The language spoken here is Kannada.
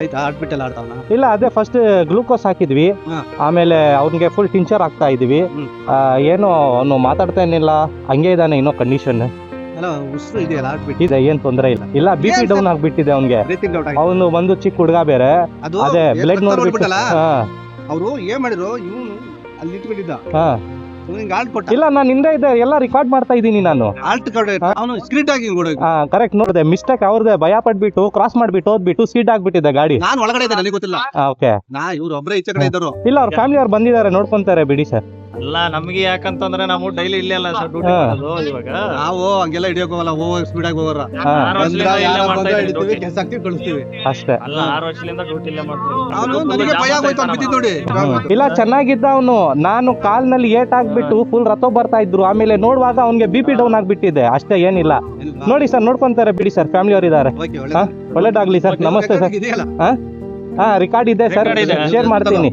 ಆಯ್ತಾ ಹಾರ್ಟ್ ಎಲ್ಲ ಆಡ್ತಾವನ? ಇಲ್ಲ, ಅದೇ ಫಸ್ಟ್ ಗ್ಲೂಕೋಸ್ ಹಾಕಿದ್ವಿ, ಆಮೇಲೆ ಅವ್ನಿಗೆ ಫುಲ್ ಟಿಂಚರ್ ಹಾಕ್ತಾ ಇದೀವಿ. ಏನು ಅವನು ಮಾತಾಡ್ತಾ ಏನಿಲ್ಲ, ಹಂಗೆ ಇದ್ದಾನೆ ಇನ್ನೂ ಕಂಡೀಷನ್ ಎಲ್ಲ ಉಸಿರು ಇದೆಯಲ್ಲ ಹಾರ್ಟ್ ಬೀಟ್ ಇದೆ, ಏನ್ ತೊಂದರೆ ಇಲ್ಲ. ಇಲ್ಲ ಬಿ ಪಿ ಡೌನ್ ಆಗ್ಬಿಟ್ಟಿದೆ ಅವ್ನಿಗೆ. ಬ್ರೀತಿಂಗ್ ಔಟ್ ಆಗಿದೆ. ಅವನು ಬಂದು ಚಿಕ್ಕ ಹುಡುಗ ಬೇರೆ, ಅದು ಅದೇ ಬ್ಲಡ್ ನೋಡ್ಬಿಟ್ಟು ಅವರು ಏನ್ ಮಾಡಿದ್ರು, ಇವನು ಅಲ್ಲಿ ಇಟ್ಕೊಂಡಿದ್ದ ಇವನಿಗೆ ಹಾರ್ಟ್ ಕೊಟ್ಟ. ಇಲ್ಲ, ನಾನು ಹಿಂದೆ ಇದೆ ಎಲ್ಲ ರೆಕಾರ್ಡ್ ಮಾಡ್ತಾ ಇದ್ದೀನಿ ನಾನು. ಹಾರ್ಟ್ ಅವನು ಸ್ಕ್ರೀಟ್ ಆಗಿ ಕರೆಕ್ಟ್ ನೋಡಿದೆ, ಮಿಸ್ಟೇಕ್ ಅವ್ರದೇ. ಭಯ ಪಟ್ಬಿಟ್ಟು ಕ್ರಾಸ್ ಮಾಡ್ಬಿಟ್ಟು ಹೋದ್ಬಿಟ್ಟು ಸೀಟ್ ಆಗ್ಬಿಟ್ಟಿದೆ ಗಾಡಿ. ನಾನು ಒಳಗಡೆ ಇದ್ದೆ, ನನಗೆ ಗೊತ್ತಿಲ್ಲ. ಓಕೆ, ಇವ್ರು ಒಬ್ಬರೇ ಈಚೆ ಕಡೆ ಇದ್ದರು. ಇಲ್ಲ ಅವ್ರ ಫ್ಯಾಮಿಲಿ ಅವ್ರು ಬಂದಿದ್ದಾರೆ, ನೋಡ್ಕೊಂತಾರೆ ಬಿಡಿ ಸರ್. ಅಲ್ಲ ನಮ್ಗೆ ಯಾಕಂತಂದ್ರೆ ನಾವು ಡೈಲಿ ಇಲ್ಲೇ ಅಲ್ಲ ಸರ್ ಡ್ಯೂಟಿ ಮಾಡೋದು. ಇವಾಗ ನಾವು ಹಂಗೆಲ್ಲ ಹಿಡಿಯೋಕ್ ಹೋಗಲ್ಲ, ಸ್ಪೀಡ್ ಆಗಿ ಹೋಗೋರ. 6 ವರ್ಷದಿಂದ ಇಲ್ಲೇ ಮಾಡ್ತಾ ಇದ್ದೀವಿ ಡ್ಯೂಟಿ. ಕೆಲಸ ಆಗ್ತೀವಿ, ಕಳಿಸ್ತೀವಿ ಅಷ್ಟೇ. ಅಲ್ಲ 6 ವರ್ಷದಿಂದ ಡ್ಯೂಟಿ ಇಲ್ಲೇ ಮಾಡ್ತೀವಿ. ಅವನು ನನಗೆ ಭಯ ಆಗೋಯ್ತು, ಅವ್ನು ಬಿದ್ದಿದ್ದು ನೋಡಿ. ಇಲ್ಲ, ಚೆನ್ನಾಗಿದ್ದ ಅವನು. ನಾನು ಕಾಲ್ನಲ್ಲಿ ಏಟ್ ಆಗ್ಬಿಟ್ಟು ಫುಲ್ ರಥ ಬರ್ತಾ ಇದ್ರು. ಆಮೇಲೆ ನೋಡುವಾಗ ಅವ್ನಿಗೆ ಬಿ ಪಿ ಡೌನ್ ಆಗ್ಬಿಟ್ಟಿದೆ, ಅಷ್ಟೇ, ಏನಿಲ್ಲ. ನೋಡಿ ಸರ್, ನೋಡ್ಕೊಂತಾರೆ ಬಿಡಿ ಸರ್, ಫ್ಯಾಮಿಲಿ ಅವ್ರು ಇದಾರೆ. ಒಳ್ಳೇದಾಗ್ಲಿ ಸರ್, ನಮಸ್ತೆ ಸರ್. ಇದೆಯಲ್ಲ ಹಾ, ರೆಕಾರ್ಡ್ ಇದೆ ಸರ್, ಶೇರ್ ಮಾಡ್ತೀನಿ.